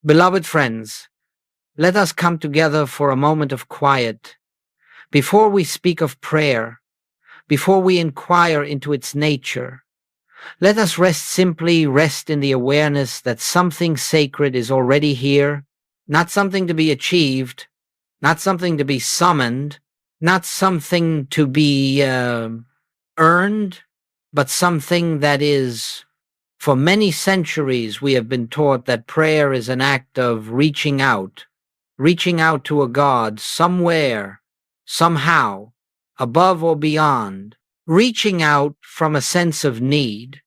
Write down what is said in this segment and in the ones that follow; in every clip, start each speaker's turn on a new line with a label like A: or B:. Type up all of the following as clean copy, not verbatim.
A: Beloved friends, let us come together for a moment of quiet. Before we speak of prayer, before we inquire into its nature, let us rest in the awareness that something sacred is already here, not something to be achieved, not something to be summoned, not something to be earned, but something that is. For many centuries, we have been taught that prayer is an act of reaching out to a God somewhere, somehow, above or beyond, reaching out from a sense of need,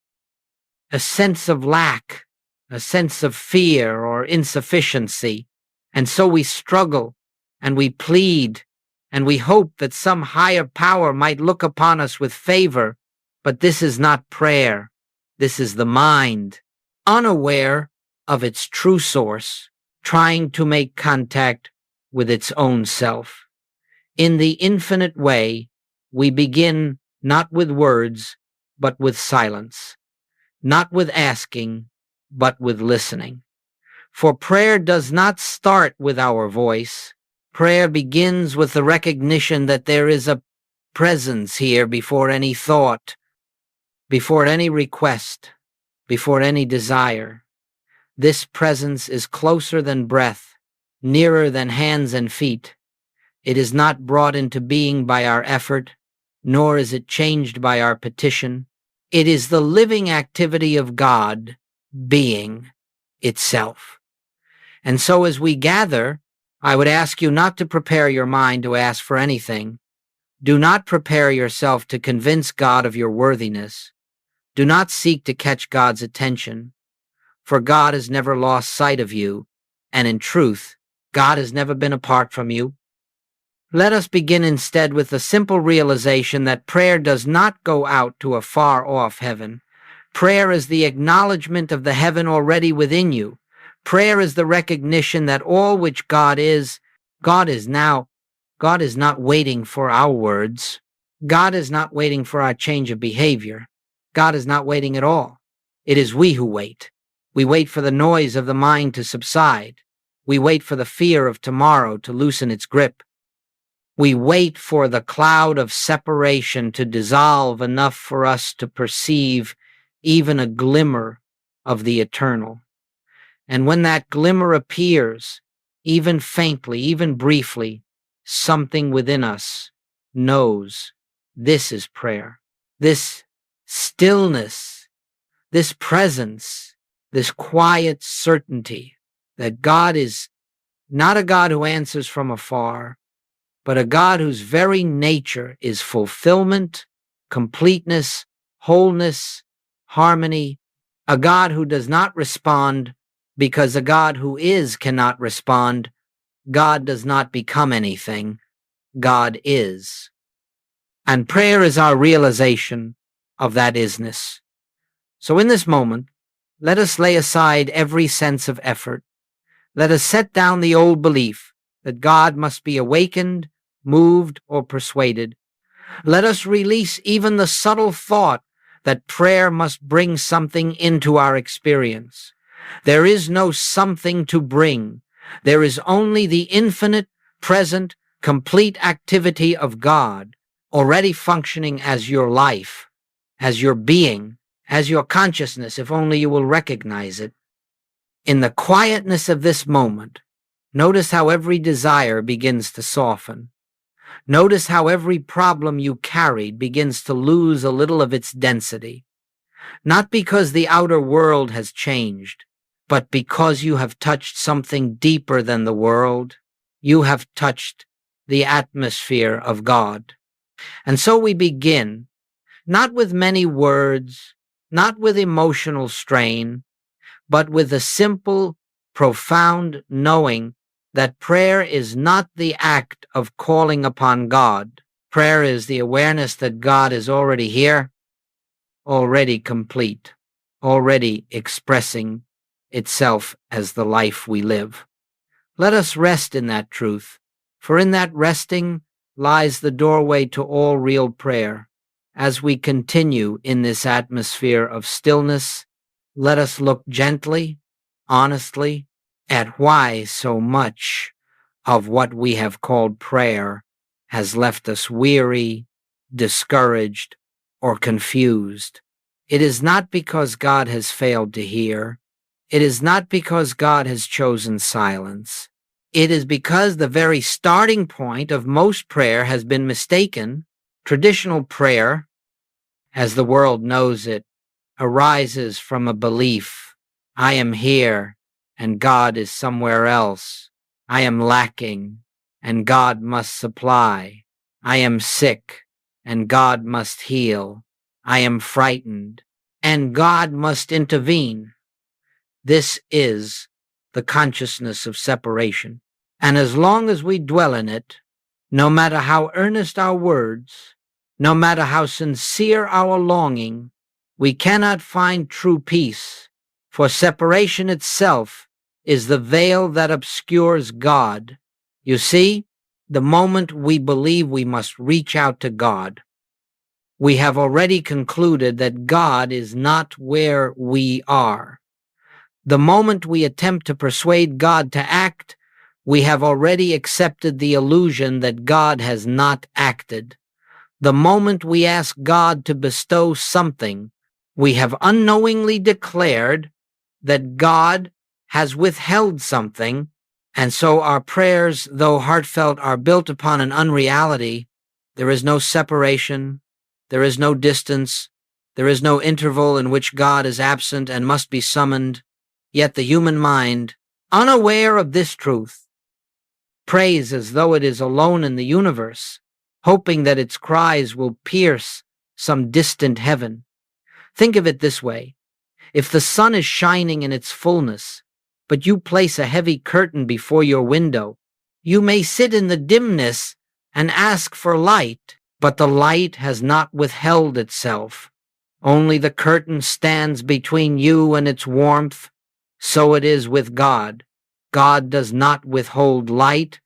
A: a sense of lack, a sense of fear or insufficiency. And so we struggle and we plead and we hope that some higher power might look upon us with favor. But this is not prayer. This is the mind, unaware of its true source, trying to make contact with its own self. In the infinite way, we begin not with words, but with silence, not with asking, but with listening. For prayer does not start with our voice. Prayer begins with the recognition that there is a presence here before any thought, before any request, before any desire. This presence is closer than breath, nearer than hands and feet. It is not brought into being by our effort, nor is it changed by our petition. It is the living activity of God, being itself. And so as we gather, I would ask you not to prepare your mind to ask for anything. Do not prepare yourself to convince God of your worthiness. Do not seek to catch God's attention, for God has never lost sight of you, and in truth, God has never been apart from you. Let us begin instead with the simple realization that prayer does not go out to a far-off heaven. Prayer is the acknowledgement of the heaven already within you. Prayer is the recognition that all which God is not waiting for our words. God is not waiting for our change of behavior. God is not waiting at all. It is we who wait. We wait for the noise of the mind to subside. We wait for the fear of tomorrow to loosen its grip. We wait for the cloud of separation to dissolve enough for us to perceive even a glimmer of the eternal. And when that glimmer appears, even faintly, even briefly, something within us knows this is prayer. This stillness, this presence, this quiet certainty that God is not a God who answers from afar, but a God whose very nature is fulfillment, completeness, wholeness, harmony, a God who does not respond because a God who is cannot respond. God does not become anything. God is. And prayer is our realization of that isness. So in this moment, let us lay aside every sense of effort. Let us set down the old belief that God must be awakened, moved, or persuaded. Let us release even the subtle thought that prayer must bring something into our experience. There is no something to bring. There is only the infinite, present, complete activity of God already functioning as your life, as your being, as your consciousness, if only you will recognize it. In the quietness of this moment, notice how every desire begins to soften. Notice how every problem you carried begins to lose a little of its density. Not because the outer world has changed, but because you have touched something deeper than the world. You have touched the atmosphere of God. And so we begin, not with many words, not with emotional strain, but with the simple, profound knowing that prayer is not the act of calling upon God. Prayer is the awareness that God is already here, already complete, already expressing itself as the life we live. Let us rest in that truth, for in that resting lies the doorway to all real prayer. As we continue in this atmosphere of stillness, let us look gently, honestly, at why so much of what we have called prayer has left us weary, discouraged, or confused. It is not because God has failed to hear. It is not because God has chosen silence. It is because the very starting point of most prayer has been mistaken. Traditional prayer, as the world knows it, arises from a belief: I am here and God is somewhere else. I am lacking and God must supply. I am sick and God must heal. I am frightened and God must intervene. This is the consciousness of separation. And as long as we dwell in it, no matter how earnest our words, no matter how sincere our longing, we cannot find true peace, for separation itself is the veil that obscures God. You see, the moment we believe we must reach out to God, we have already concluded that God is not where we are. The moment we attempt to persuade God to act, we have already accepted the illusion that God has not acted. The moment we ask God to bestow something, we have unknowingly declared that God has withheld something, and so our prayers, though heartfelt, are built upon an unreality. There is no separation, there is no distance, there is no interval in which God is absent and must be summoned. Yet the human mind, unaware of this truth, prays as though it is alone in the universe, hoping that its cries will pierce some distant heaven. Think of it this way. If the sun is shining in its fullness, but you place a heavy curtain before your window, you may sit in the dimness and ask for light, but the light has not withheld itself. Only the curtain stands between you and its warmth. So it is with God. God does not withhold light,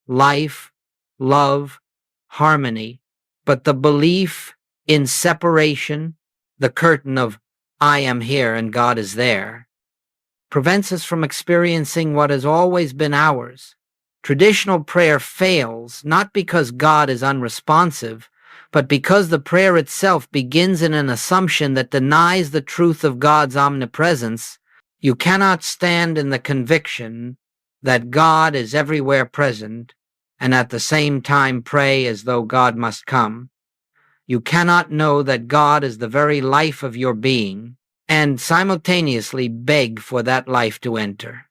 A: life, love, harmony, but the belief in separation, the curtain of I am here and God is there, prevents us from experiencing what has always been ours. Traditional prayer fails not because God is unresponsive, but because the prayer itself begins in an assumption that denies the truth of God's omnipresence. You cannot stand in the conviction that God is everywhere present and at the same time pray as though God must come. You cannot know that God is the very life of your being and simultaneously beg for that life to enter.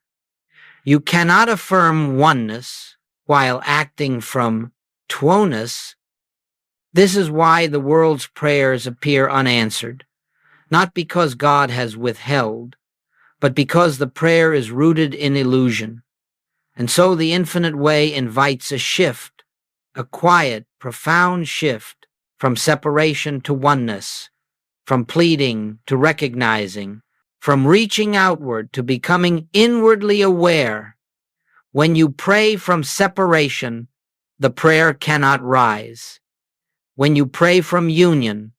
A: You cannot affirm oneness while acting from twoness. This is why the world's prayers appear unanswered, not because God has withheld, but because the prayer is rooted in illusion. And so the infinite way invites a shift, a quiet, profound shift from separation to oneness, from pleading to recognizing, from reaching outward to becoming inwardly aware. When you pray from separation, the prayer cannot rise. When you pray from union,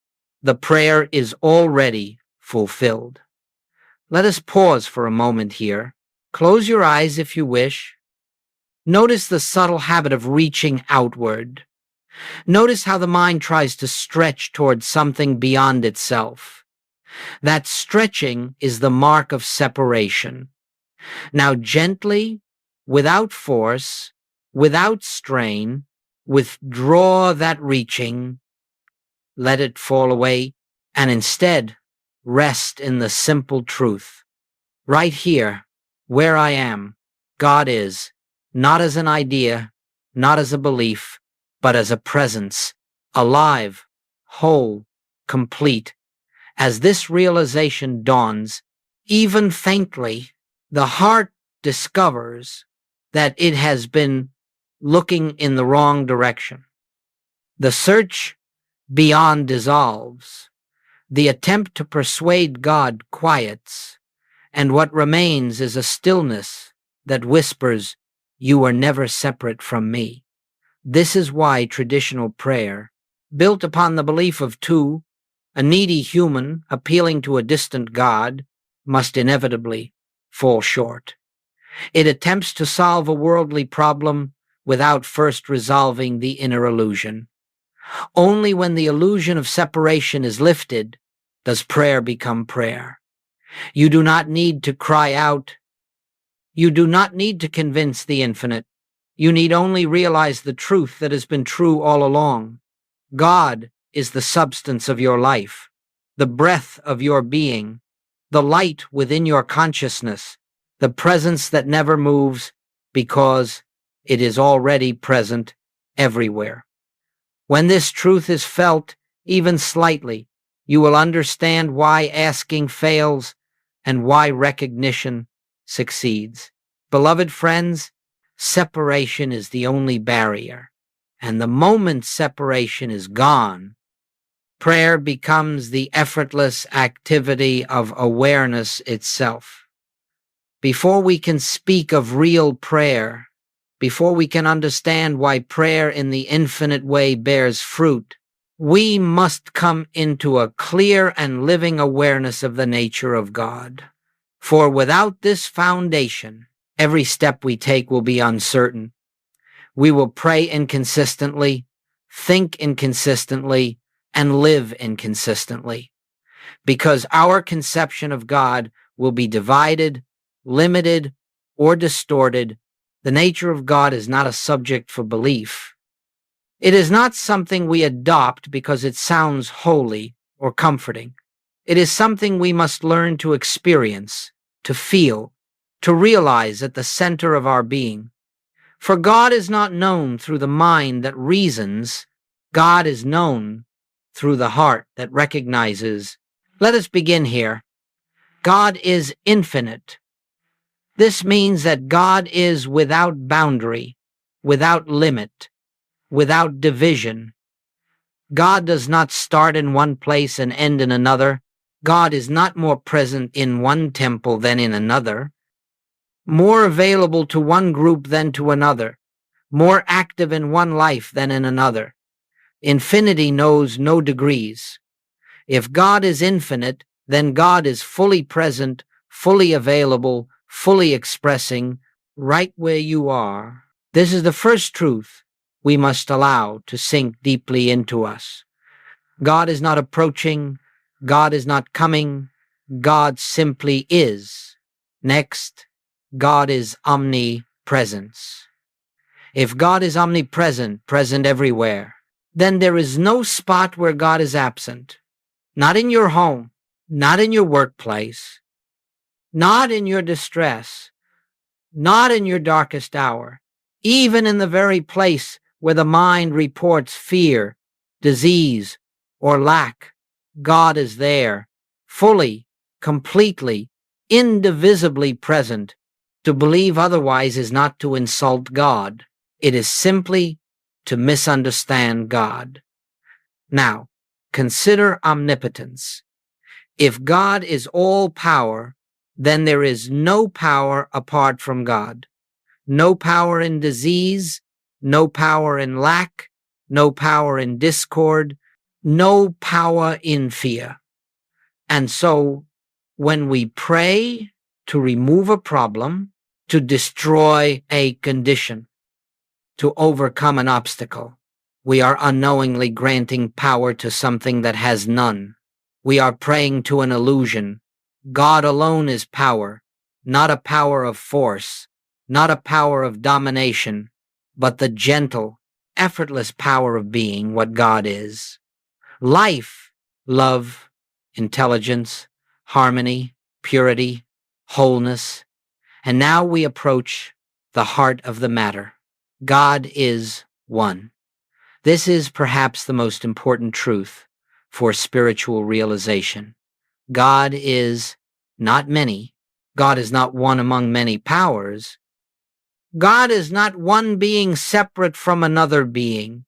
A: the prayer is already fulfilled. Let us pause for a moment here. Close your eyes if you wish. Notice the subtle habit of reaching outward. Notice how the mind tries to stretch towards something beyond itself. That stretching is the mark of separation. Now gently, without force, without strain, withdraw that reaching. Let it fall away, and instead rest in the simple truth. Right here, where I am, God is, not as an idea, not as a belief, but as a presence, alive, whole, complete. As this realization dawns, even faintly, the heart discovers that it has been looking in the wrong direction. The search beyond dissolves. The attempt to persuade God quiets, and what remains is a stillness that whispers, "You are never separate from me." This is why traditional prayer, built upon the belief of two, a needy human appealing to a distant God, must inevitably fall short. It attempts to solve a worldly problem without first resolving the inner illusion. Only when the illusion of separation is lifted does prayer become prayer. You do not need to cry out. You do not need to convince the infinite. You need only realize the truth that has been true all along. God is the substance of your life, the breath of your being, the light within your consciousness, the presence that never moves because it is already present everywhere. When this truth is felt, even slightly, you will understand why asking fails and why recognition succeeds. Beloved friends, separation is the only barrier, and the moment separation is gone, prayer becomes the effortless activity of awareness itself. Before we can speak of real prayer, before we can understand why prayer in the infinite way bears fruit, we must come into a clear and living awareness of the nature of God. For without this foundation, every step we take will be uncertain. We will pray inconsistently, think inconsistently, and live inconsistently, because our conception of God will be divided, limited, or distorted. The nature of God is not a subject for belief. It is not something we adopt because it sounds holy or comforting. It is something we must learn to experience, to feel, to realize at the center of our being. For God is not known through the mind that reasons. God is known through the heart that recognizes. Let us begin here. God is infinite. This means that God is without boundary, without limit, without division. God does not start in one place and end in another. God is not more present in one temple than in another, more available to one group than to another, more active in one life than in another. Infinity knows no degrees. If God is infinite, then God is fully present, fully available, fully expressing, right where you are. This is the first truth we must allow to sink deeply into us. God is not approaching, God is not coming, God simply is. Next, God is omnipresence. If God is omnipresent, present everywhere, then there is no spot where God is absent. Not in your home, not in your workplace, not in your distress, not in your darkest hour, even in the very place where the mind reports fear, disease, or lack. God is there, fully, completely, indivisibly present. To believe otherwise is not to insult God. It is simply to misunderstand God. Now, consider omnipotence. If God is all power, then there is no power apart from God. No power in disease, no power in lack, no power in discord, no power in fear. And so, when we pray to remove a problem, to destroy a condition, to overcome an obstacle, we are unknowingly granting power to something that has none. We are praying to an illusion. God alone is power, not a power of force, not a power of domination, but the gentle, effortless power of being what God is. Life, love, intelligence, harmony, purity, wholeness. And now we approach the heart of the matter. God is one. This is perhaps the most important truth for spiritual realization. God is not many. God is not one among many powers. God is not one being separate from another being.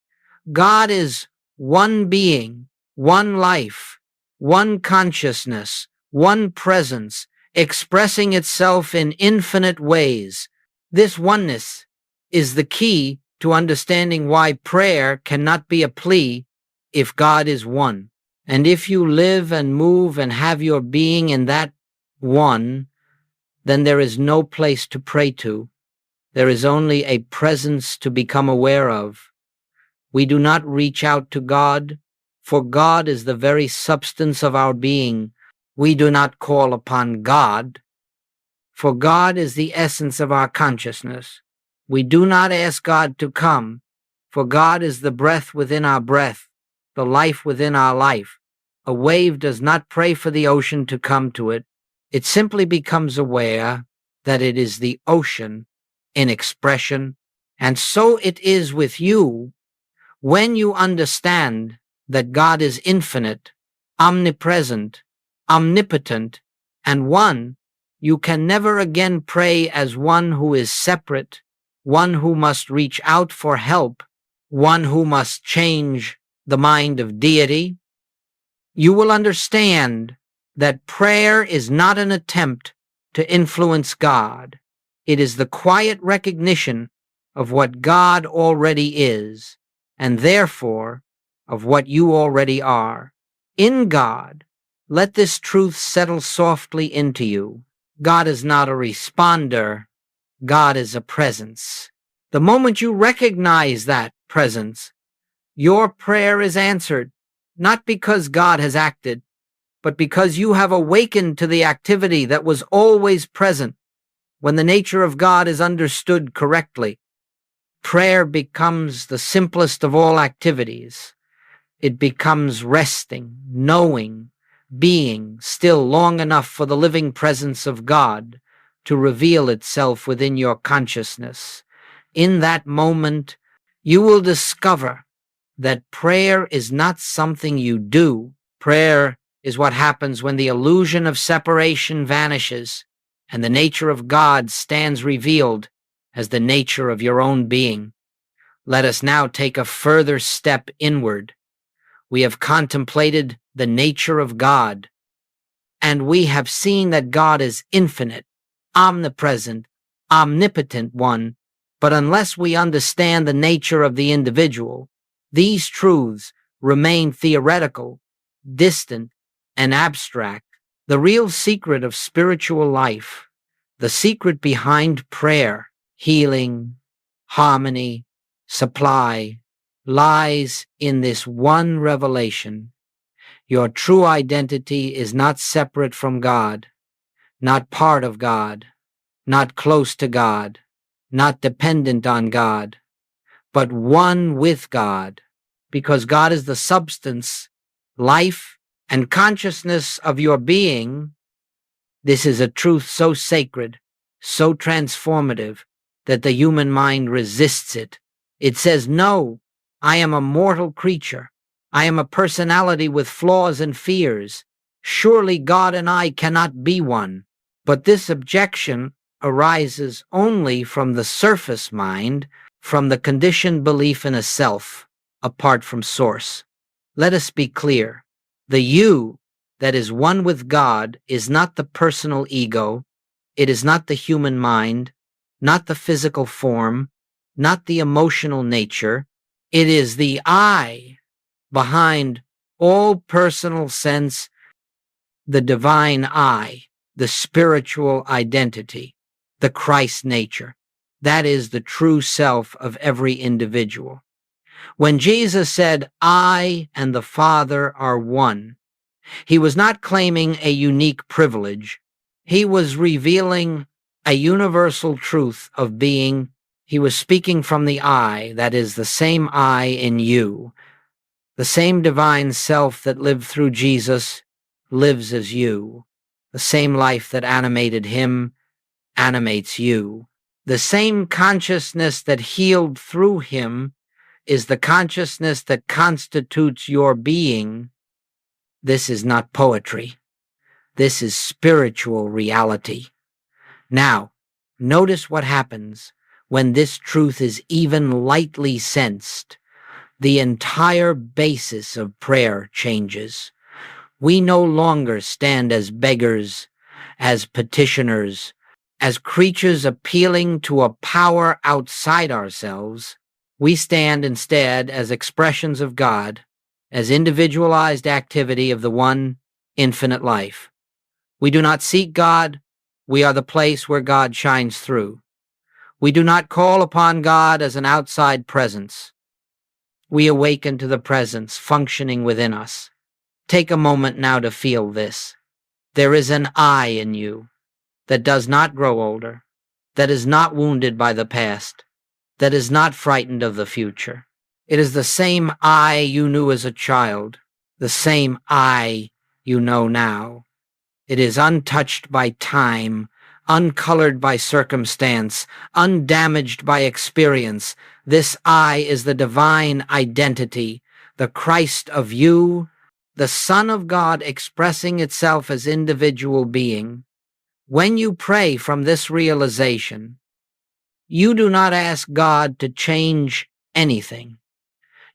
A: God is one being, one life, one consciousness, one presence, expressing itself in infinite ways. This oneness is the key to understanding why prayer cannot be a plea if God is one. And if you live and move and have your being in that one, then there is no place to pray to. There is only a presence to become aware of. We do not reach out to God, for God is the very substance of our being. We do not call upon God, for God is the essence of our consciousness. We do not ask God to come, for God is the breath within our breath, the life within our life. A wave does not pray for the ocean to come to it. It simply becomes aware that it is the ocean in expression, and so it is with you. When you understand that God is infinite, omnipresent, omnipotent, and one, you can never again pray as one who is separate, one who must reach out for help, one who must change the mind of deity. You will understand that prayer is not an attempt to influence God. It is the quiet recognition of what God already is, and therefore of what you already are. In God, let this truth settle softly into you. God is not a responder. God is a presence. The moment you recognize that presence, your prayer is answered, not because God has acted, but because you have awakened to the activity that was always present. When the nature of God is understood correctly, prayer becomes the simplest of all activities. It becomes resting, knowing, being still long enough for the living presence of God to reveal itself within your consciousness. In that moment, you will discover that prayer is not something you do. Prayer is what happens when the illusion of separation vanishes and the nature of God stands revealed as the nature of your own being. Let us now take a further step inward. We have contemplated the nature of God, and we have seen that God is infinite, omnipresent, omnipotent one, but unless we understand the nature of the individual, these truths remain theoretical, distant, and abstract. The real secret of spiritual life, the secret behind prayer, healing, harmony, supply, lies in this one revelation. Your true identity is not separate from God, not part of God, not close to God, not dependent on God, but one with God, because God is the substance, life, and consciousness of your being. This is a truth so sacred, so transformative, that the human mind resists it. It says, no, I am a mortal creature. I am a personality with flaws and fears. Surely God and I cannot be one. But this objection arises only from the surface mind, from the conditioned belief in a self, apart from source. Let us be clear. The you that is one with God is not the personal ego. It is not the human mind, not the physical form, not the emotional nature. It is the I behind all personal sense, the divine I, the spiritual identity, the Christ nature. That is the true self of every individual. When Jesus said, I and the Father are one, he was not claiming a unique privilege. He was revealing a universal truth of being. He was speaking from the I, that is, the same I in you. The same divine self that lived through Jesus lives as you. The same life that animated him animates you. The same consciousness that healed through him is the consciousness that constitutes your being. This is not poetry. This is spiritual reality. Now, notice what happens when this truth is even lightly sensed. The entire basis of prayer changes. We no longer stand as beggars, as petitioners, as creatures appealing to a power outside ourselves. We stand instead as expressions of God, as individualized activity of the one infinite life. We do not seek God, We are the place where God shines through. We do not call upon God as an outside presence. We awaken to the presence functioning within us. Take a moment now to feel this. There is an I in you that does not grow older, that is not wounded by the past, that is not frightened of the future. It is the same I you knew as a child, the same I you know now. It is untouched by time, uncolored by circumstance, undamaged by experience. This I is the divine identity, the Christ of you, the Son of God expressing itself as individual being. When you pray from this realization, you do not ask God to change anything.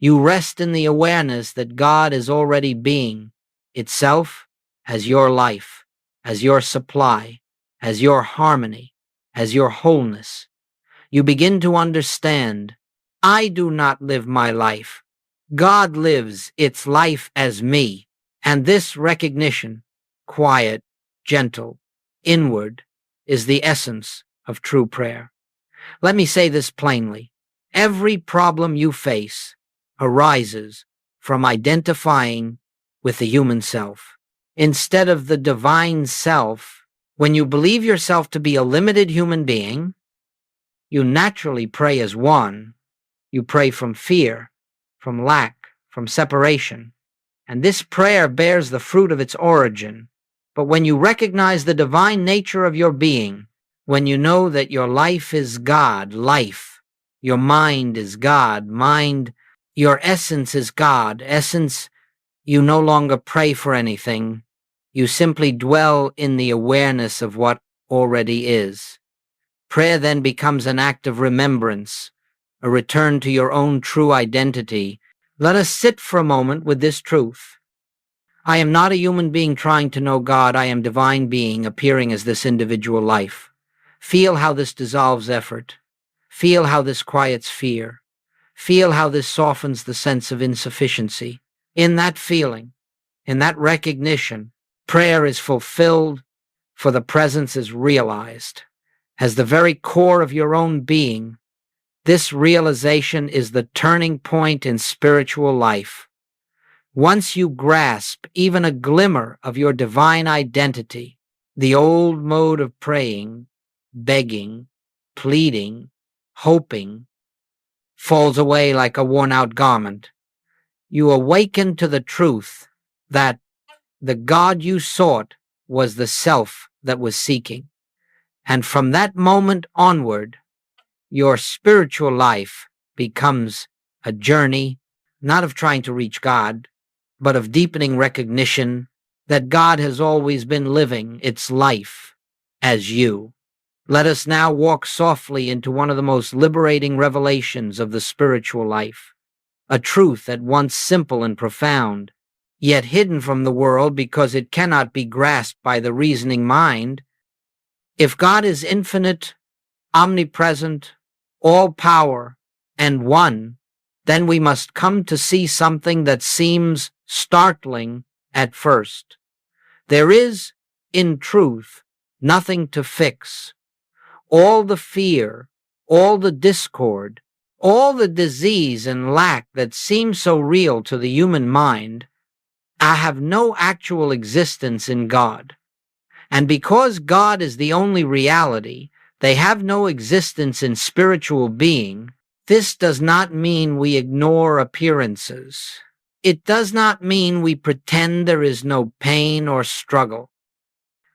A: You rest in the awareness that God is already being itself as your life, as your supply, as your harmony, as your wholeness. You begin to understand, I do not live my life. God lives its life as me. And this recognition, quiet, gentle, inward, is the essence of true prayer. Let me say this plainly. Every problem you face arises from identifying with the human self. Instead of the divine self, when you believe yourself to be a limited human being, you naturally pray as one. You pray from fear, from lack, from separation. And this prayer bears the fruit of its origin. But when you recognize the divine nature of your being, when you know that your life is God, life, your mind is God, mind, your essence is God, essence, you no longer pray for anything. You simply dwell in the awareness of what already is. Prayer then becomes an act of remembrance, a return to your own true identity. Let us sit for a moment with this truth. I am not a human being trying to know God. I am divine being appearing as this individual life. Feel how this dissolves effort. Feel how this quiets fear. Feel how this softens the sense of insufficiency. In that feeling, in that recognition, prayer is fulfilled, for the presence is realized. As the very core of your own being, this realization is the turning point in spiritual life. Once you grasp even a glimmer of your divine identity, the old mode of praying, begging, pleading, hoping, falls away like a worn-out garment. You awaken to the truth that the God you sought was the self that was seeking. And from that moment onward, your spiritual life becomes a journey, not of trying to reach God, but of deepening recognition that God has always been living its life as you. Let us now walk softly into one of the most liberating revelations of the spiritual life, a truth at once simple and profound, yet hidden from the world because it cannot be grasped by the reasoning mind. If God is infinite, omnipresent, all-power, and one, then we must come to see something that seems startling at first. There is, in truth, nothing to fix. All the fear, all the discord, all the disease and lack that seem so real to the human mind, have no actual existence in God. And because God is the only reality, they have no existence in spiritual being. This does not mean we ignore appearances. It does not mean we pretend there is no pain or struggle.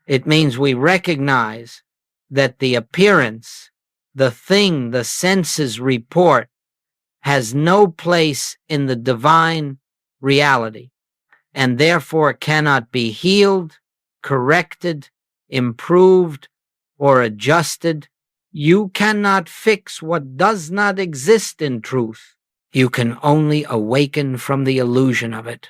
A: It means we recognize that the appearance, the thing the senses report, has no place in the divine reality, and therefore cannot be healed, corrected, improved, or adjusted. You cannot fix what does not exist in truth. You can only awaken from the illusion of it.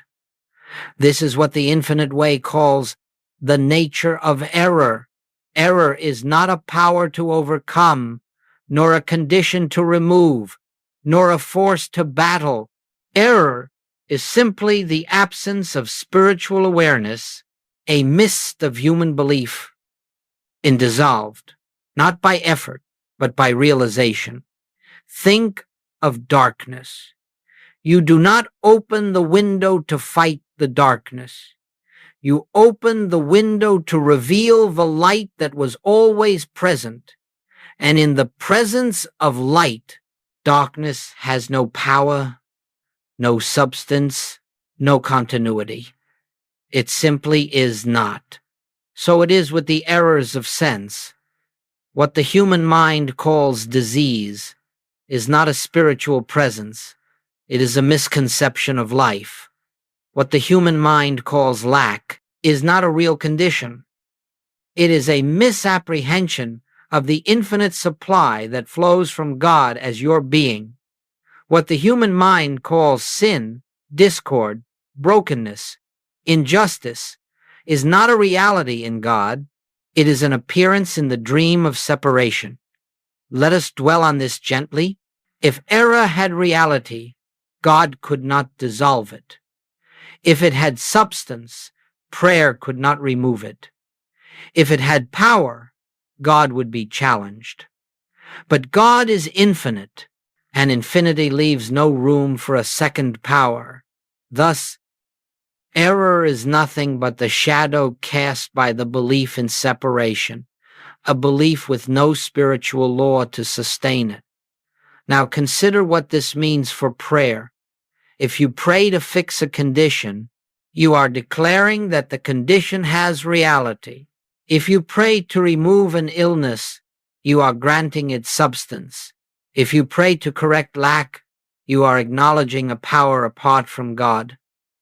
A: This is what the Infinite Way calls the nature of error. Error is not a power to overcome, nor a condition to remove, nor a force to battle. Error is simply the absence of spiritual awareness, a mist of human belief. in dissolved, not by effort, but by realization. Think of darkness. You do not open the window to fight the darkness. You open the window to reveal the light that was always present. And in the presence of light, darkness has no power, no substance, no continuity. It simply is not. So it is with the errors of sense. What the human mind calls disease is not a spiritual presence. It is a misconception of life. What the human mind calls lack is not a real condition. It is a misapprehension of the infinite supply that flows from God as your being. What the human mind calls sin, discord, brokenness, injustice, is not a reality in God. It is an appearance in the dream of separation. Let us dwell on this gently. If error had reality, God could not dissolve it. If it had substance, prayer could not remove it. If it had power, God would be challenged. But God is infinite, and infinity leaves no room for a second power. Thus, error is nothing but the shadow cast by the belief in separation, a belief with no spiritual law to sustain it. Now consider what this means for prayer. If you pray to fix a condition, you are declaring that the condition has reality. If you pray to remove an illness, you are granting it substance. If you pray to correct lack, you are acknowledging a power apart from God.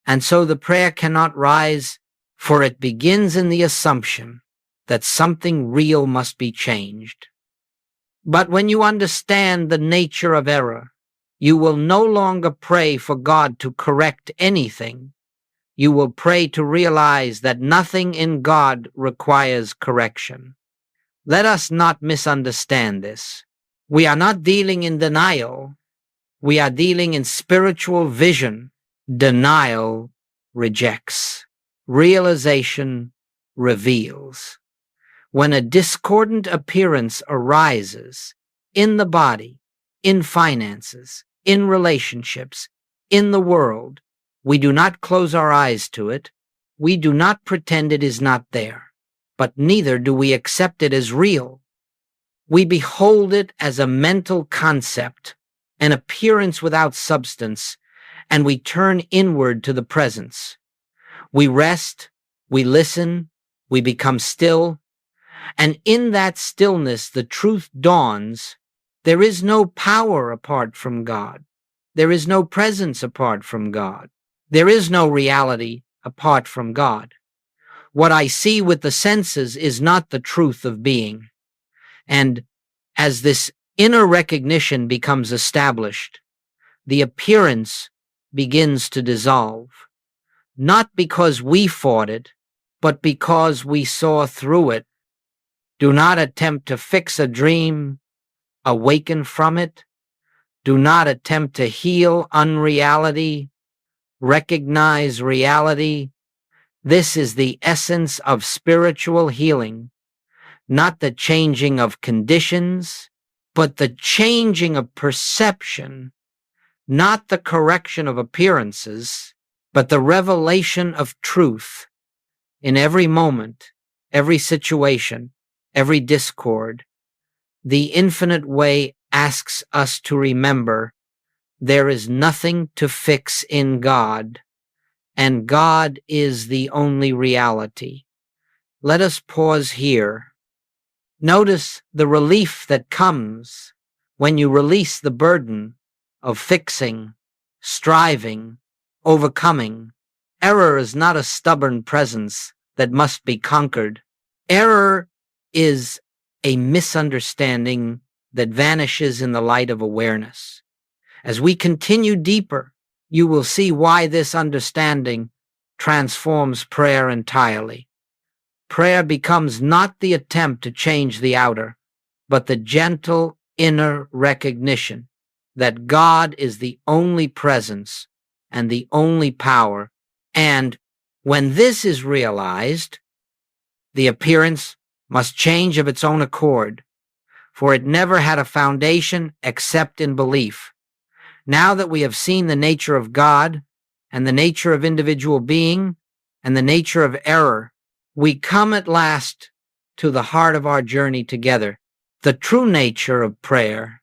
A: And so the prayer cannot rise, for it begins in the assumption that something real must be changed. But when you understand the nature of error, you will no longer pray for God to correct anything. You will pray to realize that nothing in God requires correction. Let us not misunderstand this. We are not dealing in denial. We are dealing in spiritual vision. Denial rejects. Realization reveals. When a discordant appearance arises in the body, in finances, in relationships, in the world, we do not close our eyes to it. We do not pretend it is not there, but neither do we accept it as real. We behold it as a mental concept, an appearance without substance, and we turn inward to the presence. We rest, we listen, we become still, and in that stillness the truth dawns. There is no power apart from God. There is no presence apart from God. There is no reality apart from God. What I see with the senses is not the truth of being. And as this inner recognition becomes established, the appearance begins to dissolve, not because we fought it, but because we saw through it. Do not attempt to fix a dream, awaken from it. Do not attempt to heal unreality. Recognize reality. This is the essence of spiritual healing, not the changing of conditions, but the changing of perception, not the correction of appearances, but the revelation of truth in every moment, every situation, every discord. The infinite way asks us to remember there is nothing to fix in God, and God is the only reality. Let us pause here. Notice the relief that comes when you release the burden of fixing, striving, overcoming. Error is not a stubborn presence that must be conquered. Error is a misunderstanding that vanishes in the light of awareness. As we continue deeper, you will see why this understanding transforms prayer entirely. Prayer becomes not the attempt to change the outer, but the gentle inner recognition that God is the only presence and the only power. And when this is realized, the appearance must change of its own accord, for it never had a foundation except in belief. Now that we have seen the nature of God and the nature of individual being and the nature of error, we come at last to the heart of our journey together, the true nature of prayer.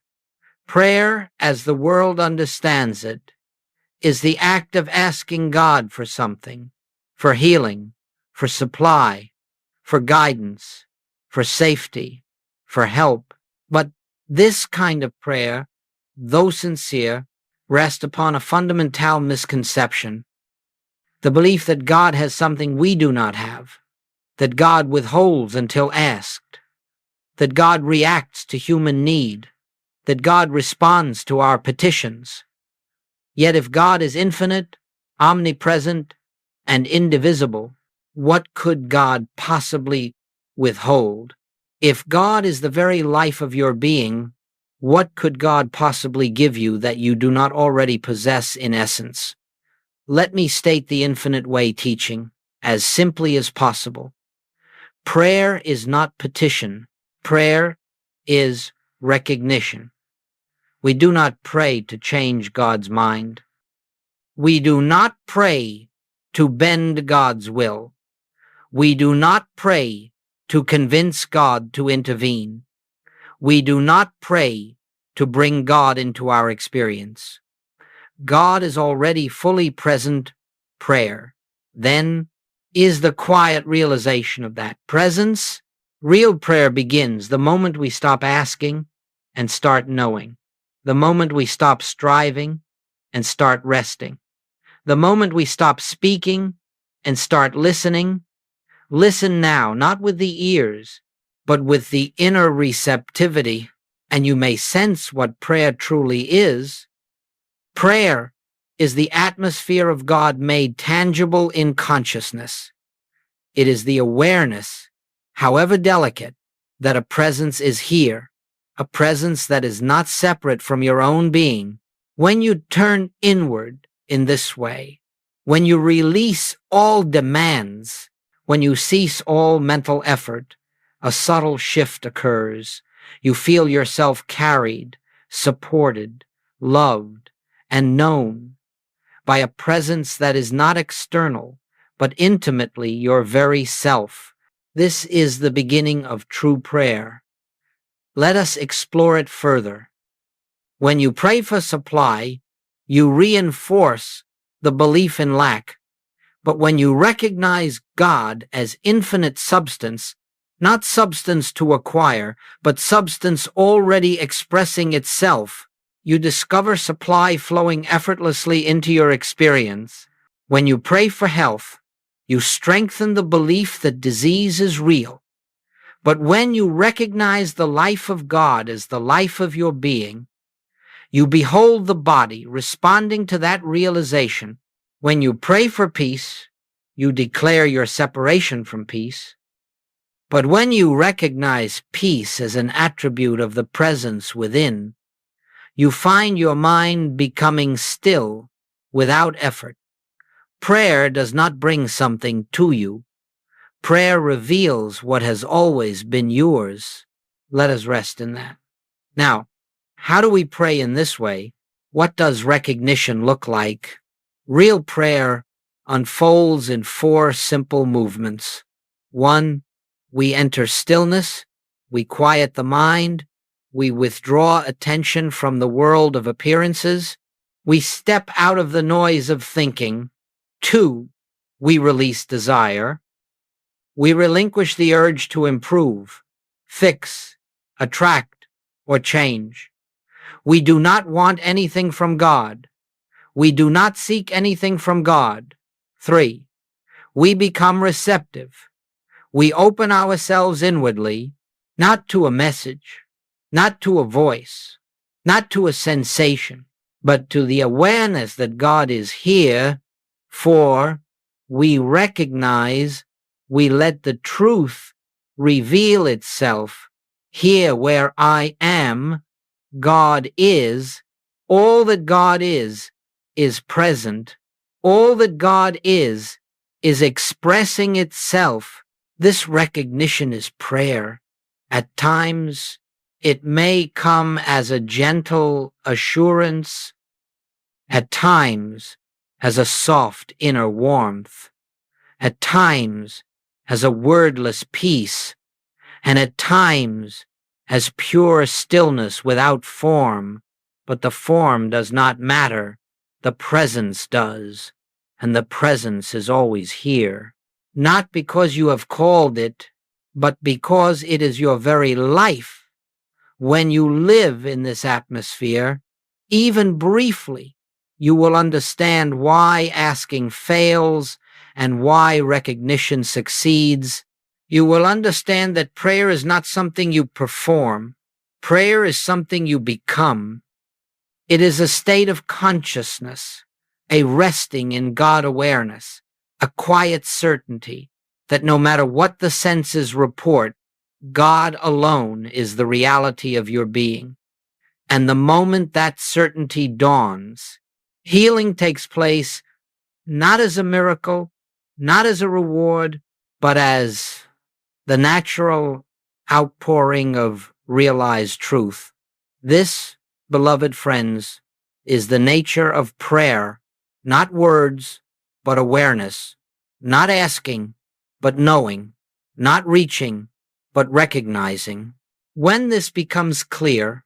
A: Prayer, as the world understands it, is the act of asking God for something, for healing, for supply, for guidance, for safety, for help. But this kind of prayer, though sincere, rests upon a fundamental misconception: the belief that God has something we do not have, that God withholds until asked, that God reacts to human need, that God responds to our petitions. Yet if God is infinite, omnipresent, and indivisible, what could God possibly withhold? If God is the very life of your being, what could God possibly give you that you do not already possess in essence? Let me state the infinite way teaching as simply as possible. Prayer is not petition. Prayer is recognition. We do not pray to change God's mind. We do not pray to bend God's will. We do not pray to convince God to intervene. We do not pray to bring God into our experience. God is already fully present. Prayer, then, is the quiet realization of that presence. Real prayer begins the moment we stop asking and start knowing, the moment we stop striving and start resting, the moment we stop speaking and start listening. Listen now, not with the ears, but with the inner receptivity, and you may sense what prayer truly is. Prayer is the atmosphere of God made tangible in consciousness. It is the awareness, however delicate, that a presence is here, a presence that is not separate from your own being. When you turn inward in this way, when you release all demands, when you cease all mental effort, a subtle shift occurs. You feel yourself carried, supported, loved, and known by a presence that is not external, but intimately your very self. This is the beginning of true prayer. Let us explore it further. When you pray for supply, you reinforce the belief in lack. But when you recognize God as infinite substance, not substance to acquire, but substance already expressing itself, you discover supply flowing effortlessly into your experience. When you pray for health, you strengthen the belief that disease is real. But when you recognize the life of God as the life of your being, you behold the body responding to that realization. When you pray for peace, you declare your separation from peace. But when you recognize peace as an attribute of the presence within, you find your mind becoming still without effort. Prayer does not bring something to you. Prayer reveals what has always been yours. Let us rest in that. Now, how do we pray in this way? What does recognition look like? Real prayer unfolds in 4 simple movements. 1, we enter stillness, we quiet the mind, we withdraw attention from the world of appearances, we step out of the noise of thinking. 2, we release desire. We relinquish the urge to improve, fix, attract, or change. We do not want anything from God. We do not seek anything from God. 3, we become receptive. We open ourselves inwardly, not to a message, not to a voice, not to a sensation, but to the awareness that God is here. 4, we recognize, we let the truth reveal itself. Here where I am, God is. All that God is present. All that God is expressing itself. This recognition is prayer. At times, it may come as a gentle assurance, at times, as a soft inner warmth, at times, as a wordless peace, and at times, as pure stillness without form. But the form does not matter, the presence does, and the presence is always here. Not because you have called it, but because it is your very life. When you live in this atmosphere, even briefly, you will understand why asking fails and why recognition succeeds. You will understand that prayer is not something you perform. Prayer is something you become. It is a state of consciousness, a resting in God awareness, a quiet certainty that no matter what the senses report, God alone is the reality of your being. And the moment that certainty dawns, healing takes place not as a miracle, not as a reward, but as the natural outpouring of realized truth. This, beloved friends, is the nature of prayer, not words, but awareness, not asking, but knowing, not reaching, but recognizing. When this becomes clear,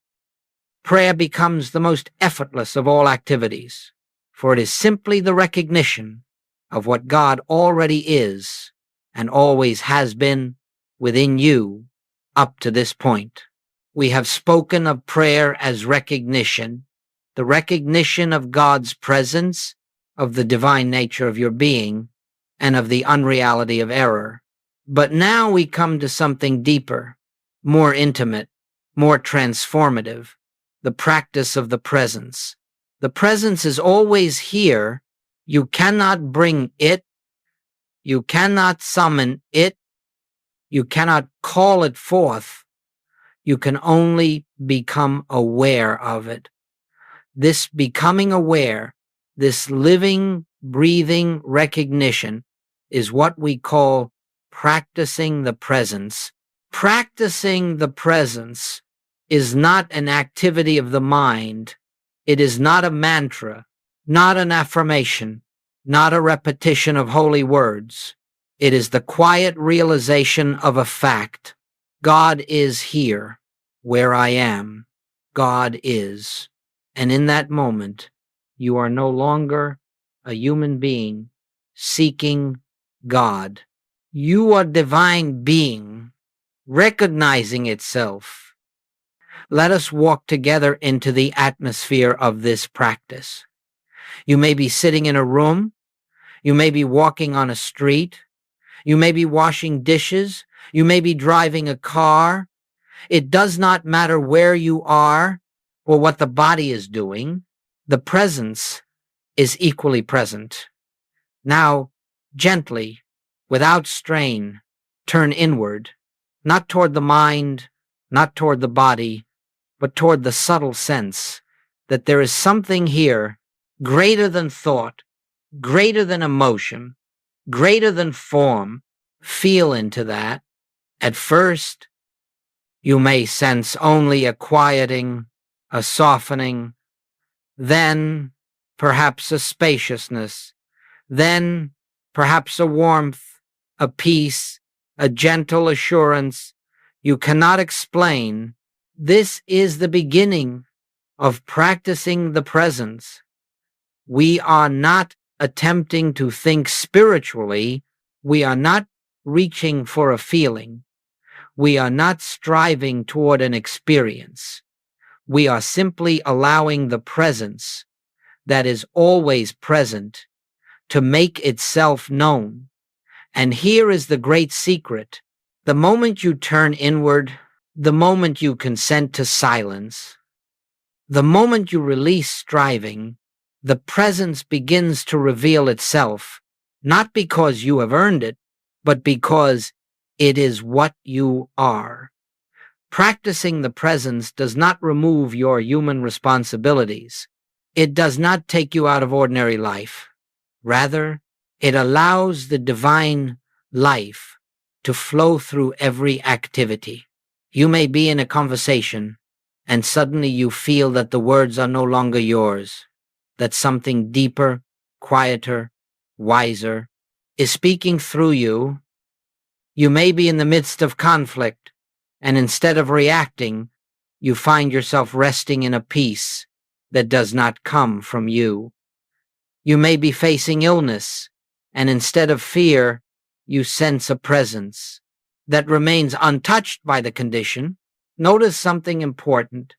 A: prayer becomes the most effortless of all activities, for it is simply the recognition of what God already is and always has been within you up to this point. We have spoken of prayer as recognition, the recognition of God's presence, of the divine nature of your being, and of the unreality of error. But now we come to something deeper, more intimate, more transformative, the practice of the presence. The presence is always here. You cannot bring it. You cannot summon it. You cannot call it forth. You can only become aware of it. This becoming aware, this living, breathing recognition is what we call practicing the presence. Practicing the presence is not an activity of the mind. It is not a mantra, not an affirmation, not a repetition of holy words. It is the quiet realization of a fact. God is here, where I am. God is. And in that moment, you are no longer a human being seeking God. You are divine being, recognizing itself. Let us walk together into the atmosphere of this practice. You may be sitting in a room. You may be walking on a street. You may be washing dishes. You may be driving a car. It does not matter where you are or what the body is doing. The presence is equally present. Now, gently, without strain, turn inward, not toward the mind, not toward the body, but toward the subtle sense that there is something here greater than thought, greater than emotion, greater than form. Feel into that. At first, you may sense only a quieting, a softening, then perhaps a spaciousness, then perhaps a warmth, a peace, a gentle assurance you cannot explain. This is the beginning of practicing the presence. We are not attempting to think spiritually. We are not reaching for a feeling. We are not striving toward an experience. We are simply allowing the presence that is always present to make itself known. And here is the great secret. The moment you turn inward, the moment you consent to silence, the moment you release striving, the presence begins to reveal itself, not because you have earned it, but because it is what you are. Practicing the presence does not remove your human responsibilities. It does not take you out of ordinary life. Rather, it allows the divine life to flow through every activity. You may be in a conversation, and suddenly you feel that the words are no longer yours, that something deeper, quieter, wiser is speaking through you. You may be in the midst of conflict, and instead of reacting, you find yourself resting in a peace that does not come from you. You may be facing illness, and instead of fear, you sense a presence that remains untouched by the condition. Notice something important.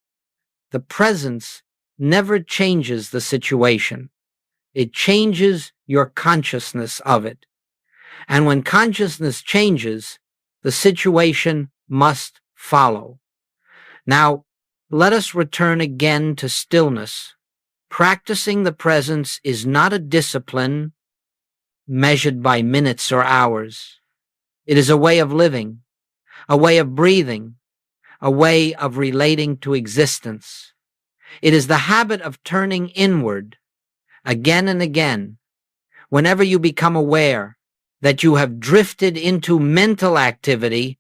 A: The presence never changes the situation. It changes your consciousness of it. And when consciousness changes, the situation must follow. Now, let us return again to stillness. Practicing the presence is not a discipline measured by minutes or hours. It is a way of living, a way of breathing, a way of relating to existence. It is the habit of turning inward again and again whenever you become aware that you have drifted into mental activity,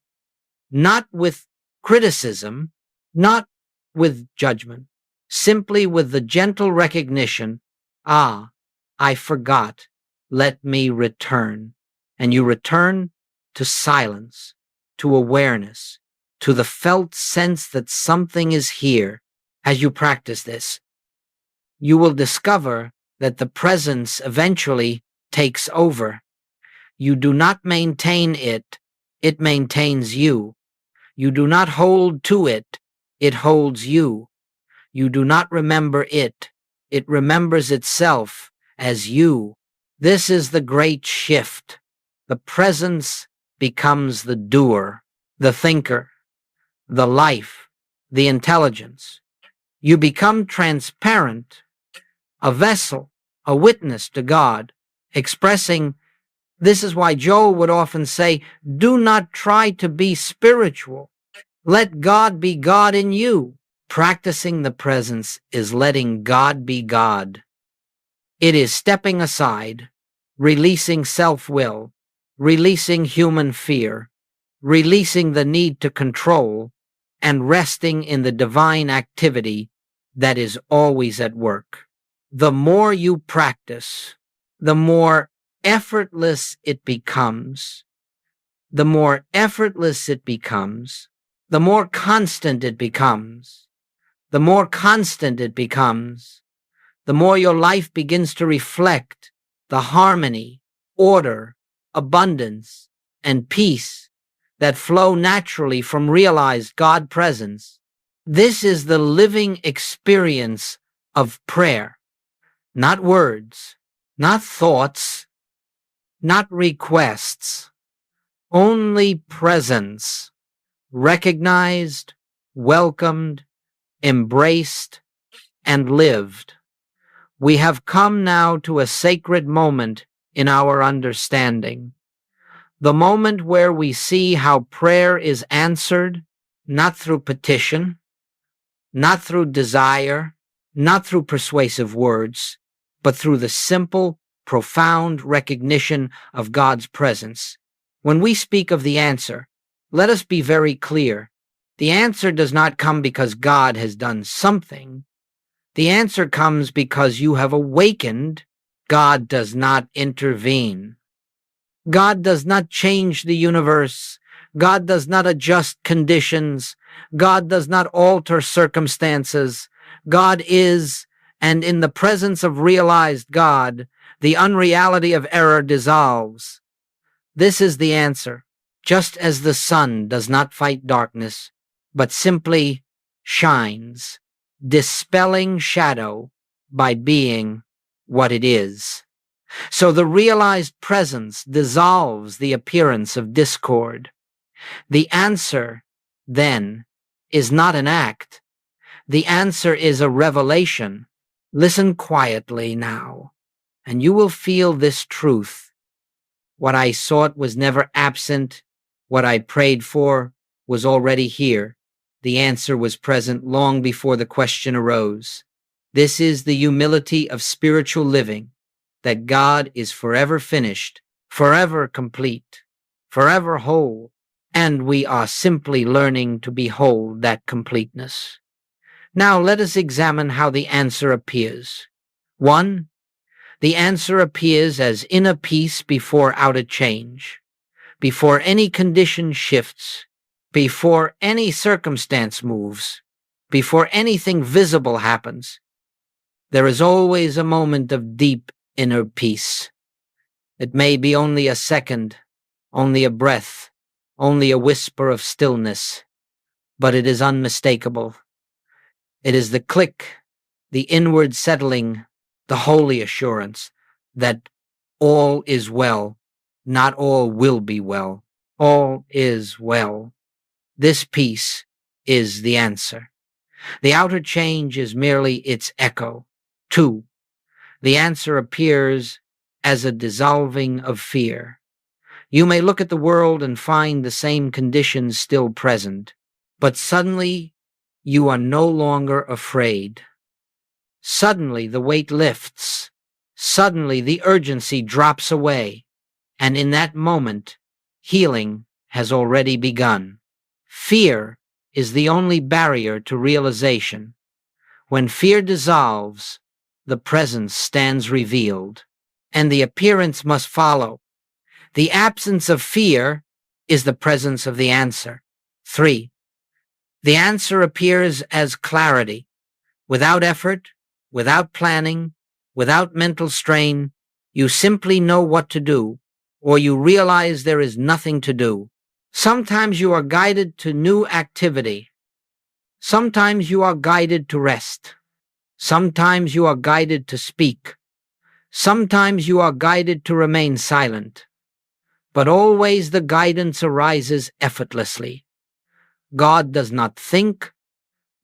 A: not with criticism, not with judgment, simply with the gentle recognition, I forgot, let me return. And you return to silence, to awareness, to the felt sense that something is here. As you practice this, you will discover that the presence eventually takes over. You do not maintain it, it maintains you. You do not hold to it, it holds you. You do not remember it, it remembers itself as you. This is the great shift. The presence becomes the doer, the thinker, the life, the intelligence. You become transparent, a vessel, a witness to God, expressing. This is why Joel would often say, do not try to be spiritual. Let God be God in you. Practicing the presence is letting God be God. It is stepping aside, releasing self-will, releasing human fear, releasing the need to control, and resting in the divine activity that is always at work. The more you practice, the more effortless it becomes. The more effortless it becomes, the more constant it becomes. The more constant it becomes, the more your life begins to reflect the harmony, order, abundance, and peace that flow naturally from realized God presence. This is the living experience of prayer, not words, not thoughts, not requests, only presence, recognized, welcomed, embraced, and lived. We have come now to a sacred moment in our understanding, the moment where we see how prayer is answered, not through petition, not through desire, not through persuasive words, but through the simple, profound recognition of God's presence. When we speak of the answer, let us be very clear. The answer does not come because God has done something. The answer comes because you have awakened. God does not intervene. God does not change the universe. God does not adjust conditions. God does not alter circumstances. God is, and in the presence of realized God, the unreality of error dissolves. This is the answer. Just as the sun does not fight darkness, but simply shines, dispelling shadow by being what it is. So the realized presence dissolves the appearance of discord. The answer, then, is not an act. The answer is a revelation. Listen quietly now, and you will feel this truth. What I sought was never absent. What I prayed for was already here. The answer was present long before the question arose. This is the humility of spiritual living, that God is forever finished, forever complete. forever whole, and we are simply learning to behold that completeness. Now let us examine how the answer appears. 1. The answer appears as inner peace before outer change, before any condition shifts, before any circumstance moves, before anything visible happens. There is always a moment of deep inner peace. It may be only a second, only a breath, only a whisper of stillness, but it is unmistakable. It is the click, the inward settling, the holy assurance that all is well, not all will be well. All is well. This peace is the answer. The outer change is merely its echo. 2. The answer appears as a dissolving of fear. You may look at the world and find the same conditions still present, but suddenly you are no longer afraid. Suddenly the weight lifts. Suddenly the urgency drops away. And in that moment, healing has already begun. Fear is the only barrier to realization. When fear dissolves, the presence stands revealed, and the appearance must follow. The absence of fear is the presence of the answer. 3. The answer appears as clarity. Without effort, without planning, without mental strain, you simply know what to do, or you realize there is nothing to do. Sometimes you are guided to new activity. Sometimes you are guided to rest. Sometimes you are guided to speak. Sometimes you are guided to remain silent. But always the guidance arises effortlessly. God does not think,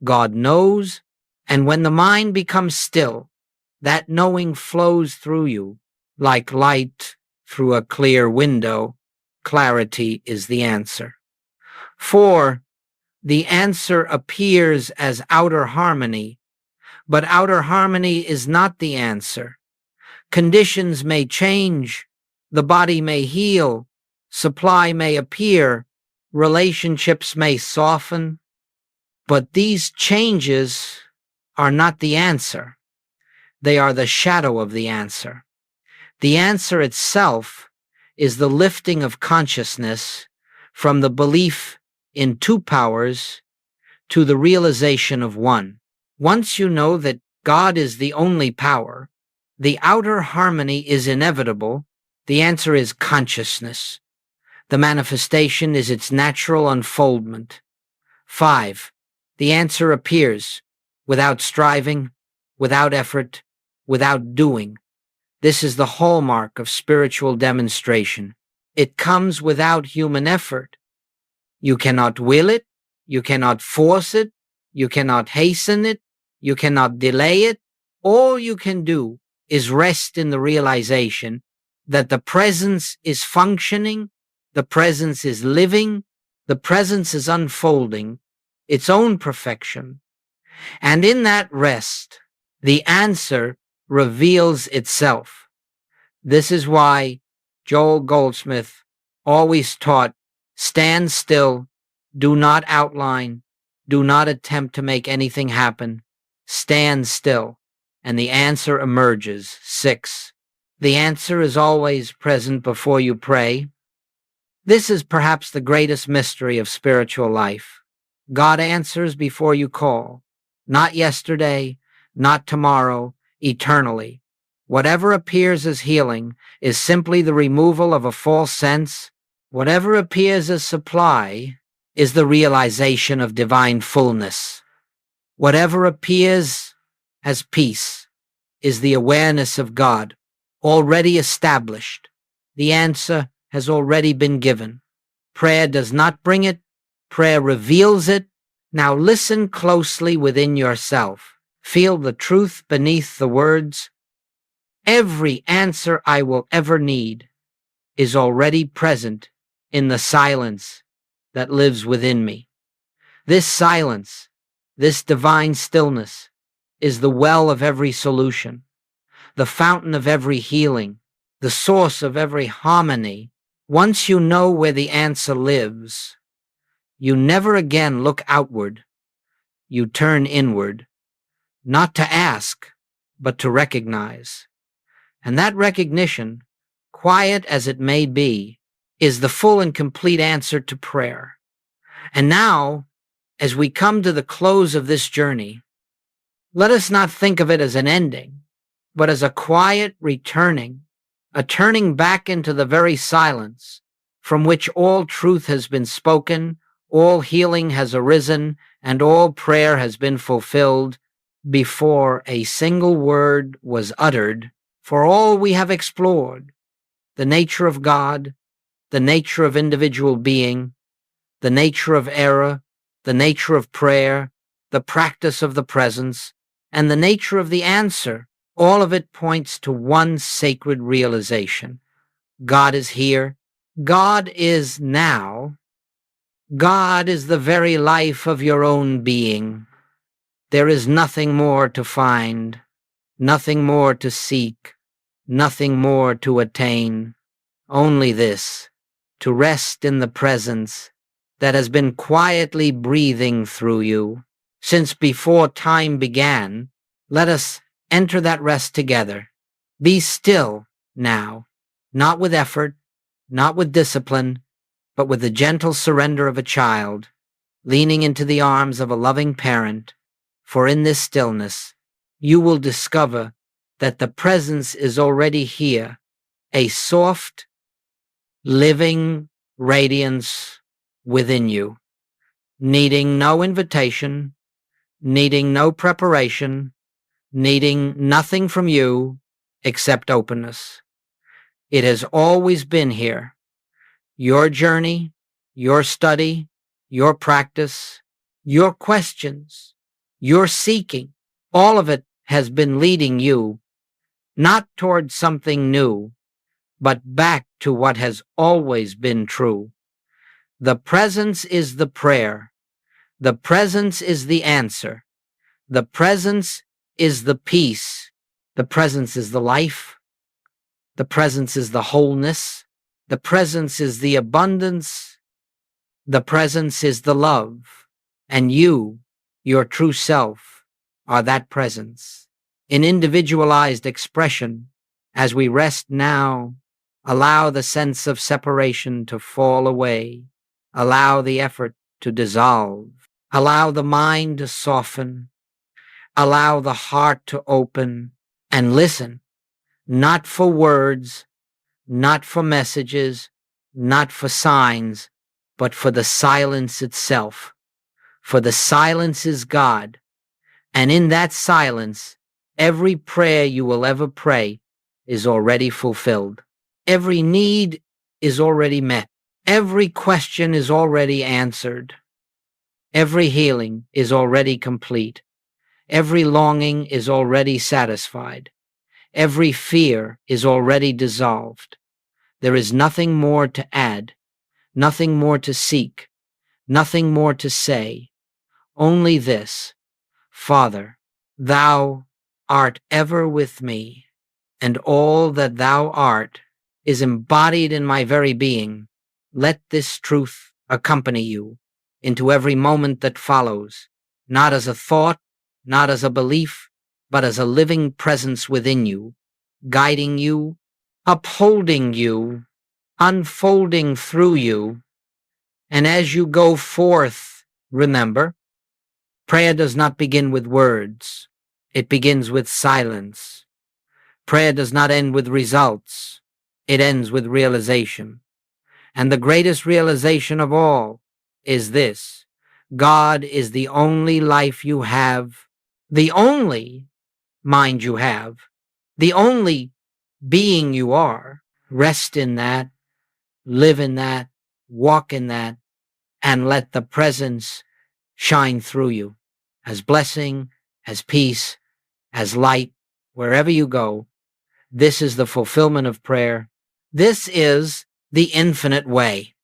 A: God knows, and when the mind becomes still, that knowing flows through you like light through a clear window. Clarity is the answer. 4. The answer appears as outer harmony, but outer harmony is not the answer. Conditions may change, the body may heal, supply may appear, relationships may soften, but these changes are not the answer. They are the shadow of the answer. The answer itself is the lifting of consciousness from the belief in two powers to the realization of one. Once you know that God is the only power, the outer harmony is inevitable. The answer is consciousness. The manifestation is its natural unfoldment. 5. The answer appears without striving, without effort, without doing. This is the hallmark of spiritual demonstration. It comes without human effort. You cannot will it, you cannot force it, you cannot hasten it, you cannot delay it. All you can do is rest in the realization that the presence is functioning, the presence is living, the presence is unfolding its own perfection. And in that rest, the answer reveals itself. This is why Joel Goldsmith always taught, stand still, do not outline, do not attempt to make anything happen. Stand still, and the answer emerges. 6. The answer is always present before you pray. This is perhaps the greatest mystery of spiritual life. God answers before you call. Not yesterday, not tomorrow, eternally. Whatever appears as healing is simply the removal of a false sense. Whatever appears as supply is the realization of divine fullness. Whatever appears as peace is the awareness of God, already established. The answer has already been given. Prayer does not bring it, prayer reveals it. Now listen closely within yourself. Feel the truth beneath the words. Every answer I will ever need is already present in the silence that lives within me. This silence, this divine stillness, is the well of every solution, the fountain of every healing, the source of every harmony. Once you know where the answer lives, you never again look outward. You turn inward, not to ask, but to recognize. And that recognition, quiet as it may be, is the full and complete answer to prayer. And now, as we come to the close of this journey, let us not think of it as an ending, but as a quiet returning, a turning back into the very silence from which all truth has been spoken, all healing has arisen, and all prayer has been fulfilled before a single word was uttered. For all we have explored, the nature of God, the nature of individual being, the nature of error, the nature of prayer, the practice of the presence, and the nature of the answer, all of it points to one sacred realization. God is here. God is now. God is the very life of your own being. There is nothing more to find, nothing more to seek, nothing more to attain. Only this, to rest in the presence that has been quietly breathing through you since before time began. Let us enter that rest together. Be still now, not with effort, not with discipline, but with the gentle surrender of a child, leaning into the arms of a loving parent. For in this stillness, you will discover that the presence is already here, a soft, living radiance within you, needing no invitation, needing no preparation, needing nothing from you except openness. It has always been here. Your journey, your study, your practice, your questions, your seeking, all of it has been leading you not toward something new, but back to what has always been true. The presence is the prayer. The presence is the answer. The presence is the peace. The presence is the life. The presence is the wholeness. The presence is the abundance. The presence is the love. And you, your true self, are that presence. In individualized expression, as we rest now, allow the sense of separation to fall away. Allow the effort to dissolve. Allow the mind to soften. Allow the heart to open and listen, not for words, not for messages, not for signs, but for the silence itself. For the silence is God, and in that silence, every prayer you will ever pray is already fulfilled. Every need is already met. Every question is already answered. Every healing is already complete. Every longing is already satisfied. Every fear is already dissolved. There is nothing more to add, nothing more to seek, nothing more to say. Only this: Father, thou art ever with me, and all that thou art is embodied in my very being. Let this truth accompany you into every moment that follows, not as a thought, not as a belief, but as a living presence within you, guiding you, upholding you, unfolding through you. And as you go forth, remember, prayer does not begin with words. It begins with silence. Prayer does not end with results. It ends with realization. And the greatest realization of all is this: God is the only life you have, the only mind you have, the only being you are. Rest in that, live in that, walk in that, and let the presence shine through you as blessing, as peace, as light, wherever you go. This is the fulfillment of prayer. This is the infinite way.